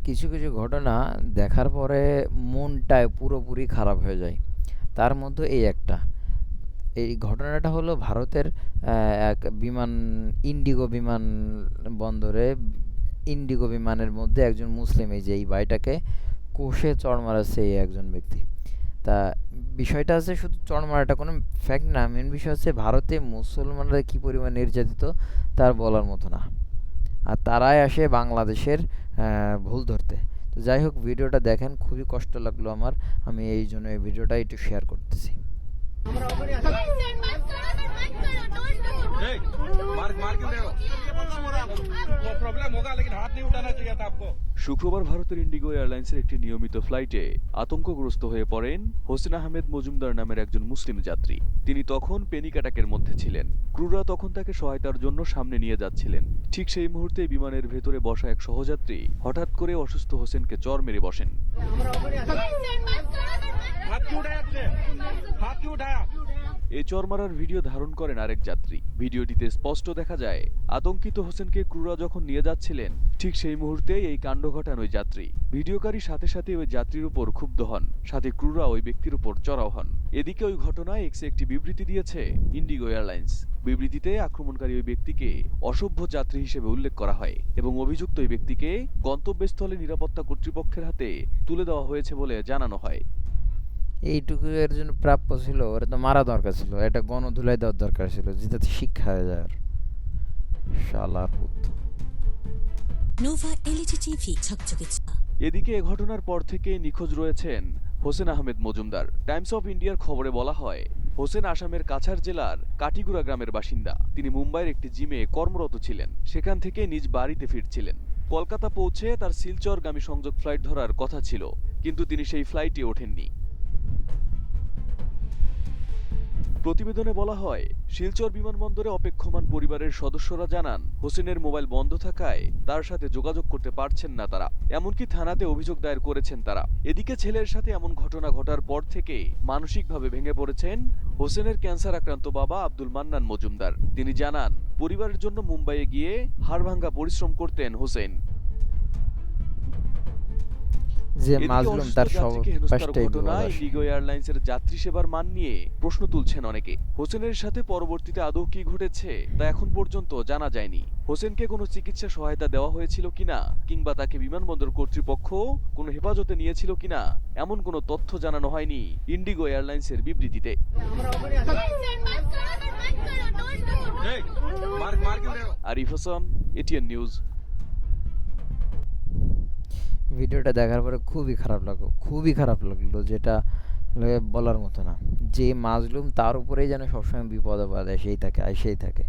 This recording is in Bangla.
কিছু কিছু ঘটনা দেখার পরে মনটায় পুরোপুরি খারাপ হয়ে যায়। তার মধ্যে এই একটা। এই ঘটনাটা হলো ভারতের এক বিমান, ইন্ডিগো বিমান বন্দরে ইন্ডিগো বিমানের মধ্যে একজন মুসলিম, এই যে এই ভাইটাকে কষে চড় মারাচ্ছে এই একজন ব্যক্তি। তা বিষয়টা আছে, শুধু চড় মারাটা কোনো ফ্যাক্ট না, মেন বিষয় হচ্ছে ভারতে মুসলমানরা কী পরিমাণ নির্যাতিত তার বলার মতো না। আর তারাই আসে বাংলাদেশের ভুল ধরতে। তো যাই হোক, ভিডিওটা দেখেন, খুবই কষ্ট লাগলো আমার। আমি এই জন্য এই ভিডিওটা একটু শেয়ার করতেছি। শুক্রবার ভারতের ইন্ডিগো এয়ারলাইন্সের একটি নিয়মিত ফ্লাইটে আতঙ্কগ্রস্ত হয়ে পড়েন হোসেন আহমেদ মজুমদার নামের একজন মুসলিম যাত্রী। তিনি তখন প্যানিক অ্যাটাকের মধ্যে ছিলেন। ক্রুরা তখন তাকে সহায়তার জন্য সামনে নিয়ে যাচ্ছিলেন। ঠিক সেই মুহূর্তে বিমানের ভেতরে বসা এক সহযাত্রী হঠাৎ করে অসুস্থ হোসেনকে চড় মেরে বসেন। এই চড় মারার ভিডিও ধারণ করেন আরেক যাত্রী। ভিডিওটিতে স্পষ্ট দেখা যায় আতঙ্কিত হোসেনকে ক্রুরা যখন নিয়ে যাচ্ছিলেন ঠিক সেই মুহূর্তে এই কাণ্ড ঘটান ওই যাত্রী। ভিডিওকারী সাথে সাথে ওই যাত্রীর উপর ক্ষুব্ধ হন, সাথে ক্রুরা ওই ব্যক্তির উপর চড়াও হন। এদিকে ওই ঘটনায় এক্সে একটি বিবৃতি দিয়েছে ইন্ডিগো এয়ারলাইন্স। বিবৃতিতে আক্রমণকারী ওই ব্যক্তিকে অসভ্য যাত্রী হিসেবে উল্লেখ করা হয় এবং অভিযুক্ত ওই ব্যক্তিকে গন্তব্যস্থলে নিরাপত্তা কর্তৃপক্ষের হাতে তুলে দেওয়া হয়েছে বলে জানানো হয়। এইটুকু এর জন্য প্রাপ্য ছিল, ওরা তো মারা দরকার ছিল, এটা গণধুলাই দেওয়ার দরকার ছিল, যেটাতে শিক্ষা হয়ে যায়। শালার পুত। নোভা এলইডি টিভি ঝকঝকে চা। এদিকে এ ঘটনার পর থেকে নিখোঁজ রয়েছেন হোসেন আহমেদ মজুমদার। টাইমস অফ ইন্ডিয়ার খবরে বলা হয়, হোসেন আসামের কাছাড় জেলার কাটিগুড়া গ্রামের বাসিন্দা। তিনি মুম্বাইয়ের একটি জিমে কর্মরত ছিলেন, সেখান থেকে নিজ বাড়িতে ফিরছিলেন। কলকাতা পৌঁছে তার শিলচরগামী সংযোগ ফ্লাইট ধরার কথা ছিল, কিন্তু তিনি সেই ফ্লাইটে ওঠেননি। প্রতিবেদনে বলা হয়, শিলচর বিমানবন্দরে অপেক্ষমান পরিবারের সদস্যরা জানান হোসেনের মোবাইল বন্ধ থাকায় তার সাথে যোগাযোগ করতে পারছেন না তারা। এমনকি থানাতে অভিযোগ দায়ের করেছেন তারা। এদিকে ছেলের সাথে এমন ঘটনা ঘটার পর থেকে মানসিকভাবে ভেঙে পড়েছেন হোসেনের ক্যান্সার আক্রান্ত বাবা আব্দুল মান্নান মজুমদার। তিনি জানান, পরিবারের জন্য মুম্বাইয়ে গিয়ে হাড়ভাঙ্গা পরিশ্রম করতেন হোসেন। যে মাজলুম তার সবটাই ইন্ডিগো এয়ারলাইন্সের যাত্রী সেবার মান নিয়ে প্রশ্ন তুলছেন অনেকে। হোসেনের সাথে পরবর্তীতে আদৌ কি ঘটেছে তা এখন পর্যন্ত জানা যায়নি। হোসেনকে কোনো চিকিৎসা সহায়তা দেওয়া হয়েছিল কিনা, কিংবা তাকে বিমানবন্দর কর্তৃপক্ষ কোনো হেফাজতে নিয়েছিল কিনা, এমন কোনো তথ্য জানানো হয়নি ইন্ডিগো এয়ারলাইন্সের বিবৃতিতে। Arif Hasan, ATN news. ভিডিওটা দেখার পরে খুবই খারাপ লাগলো, যেটা বলার মতো না। যে মাজলুম তার উপরেই যেন সবসময় বিপদ আপদ এসেই থাকে।